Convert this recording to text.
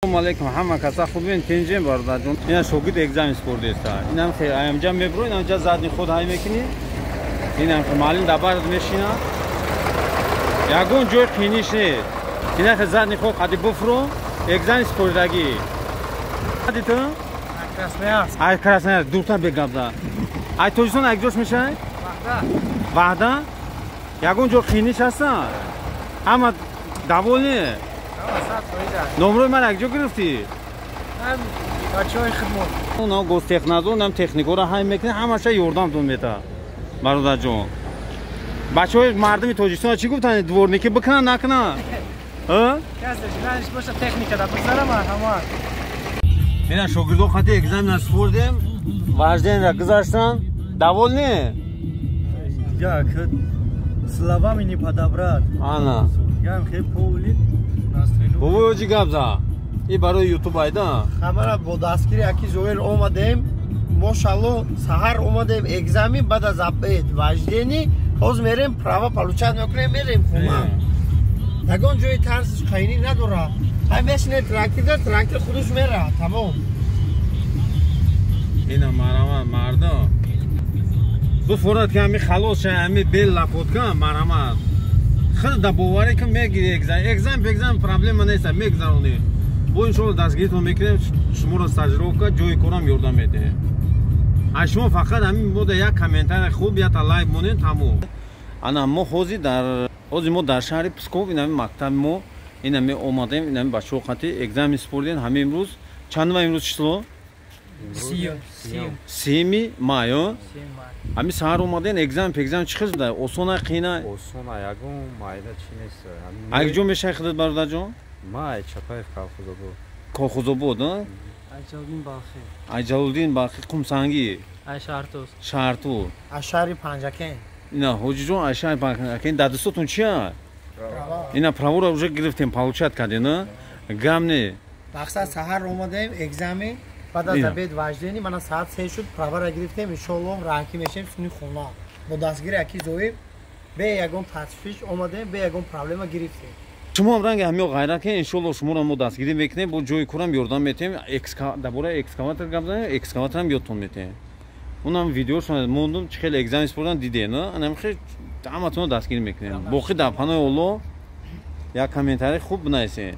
السلام علیکم همه کسا خوبین تنجیم بردار جون اینا شوگید اگزام اسپورت است اینم خیر انجام میبرو اینم جا زادی خود های میکنی اینم مالین دبار میشینا یگون جوی خینیش نه اینا خیر زادی خود خودی بفرو اگزام اسپورت داگی خودی تو Красноярск. ای Красноярск دورتر بگم دا ای توجیسون اگجوش میشه وحده یگون جو خینیش هستن اما دوونی نمره من اگجو گرفتی من بچه‌های خدمت. اونا گفت تکنازو اونم تکنیکو رو هم میکنه همشه یوردم تون میتا برادر جون بچه‌های مردمی توجیستان چی گفتن دورنیکی بکنن نکنن ها کسی جنش باشه تکنیک دا بزرم همه اینا شاگردو خاطر اگزام نسپردیم واجدین را گذاشتن داول نه دیگه که словами не подобрать. انا Я خیلی پولی بابا چی گابزا ای برای یوتیوب айда خبر با دستگیری اکی زویر اومدیم ماشاءالله سحر اومدیم اگزامی بعد از ابد وجدینی باز میریم پراوا پلوچت میکنیم میریم خونه یگان جای ترس خیلی نداره های میشینه تراکتور خودش میره تمام اینا مردم بفراد که همی خلاص شه همی بیل لپود کن مرمت خیلی دبواری که میگیری اگزام پرابلم نیست میگذرونی بو انشالله دستگیرتون میکنیم شما رو تجربه جوی کنم یوردم میده شما فقط همین بود یک کامنتار خوب یا تا لایک مونین تموم انا ما خوزی ما در شهر پسکوف این همین مکتب ما این همین اومدیم این همین بچه خاطر اگزام اسپوردین همین امروز چند ماه امروز چطور؟ سیمی مایو همین سهر اومدین اگزام چیز ده اوسونا قینا اوسونا یگون مایده چی نیست اگه جو میشه خودت برادر جون مای چپای کاخوزو بود ها اجالدین باخی قمسانگی شارتو اشاری پنجکن اینا حاجی جون اشای پنجکن دادستون چیه اینا پراو رو уже گرفتیم получат کردین نه گام نه مقصد سحر اومدیم اگزامی بعد از ابد وجدینی من ساعت 3 شد پراوا را گرفتیم ان شاء الله راکی میشیم سونی خونه با دستگیری اکی زویر به یگون تشویش اومدیم به یگون پرابلم گرفتیم شما هم رنگ همیو غیرت که انشالله شما رو دستگیری میکنیم با جوی کنم یوردان میتیم درباره اکسکاواتر گپ زدیم اکسکاواتر هم یادتون میتیم اونم ویدیو شما موندم چه خیلی اگزام اسپوردن دیدین نه انم خیلی همتون رو دستگیری میکنیم باقی در پناه الله یک کامنتاری خوب بنویسین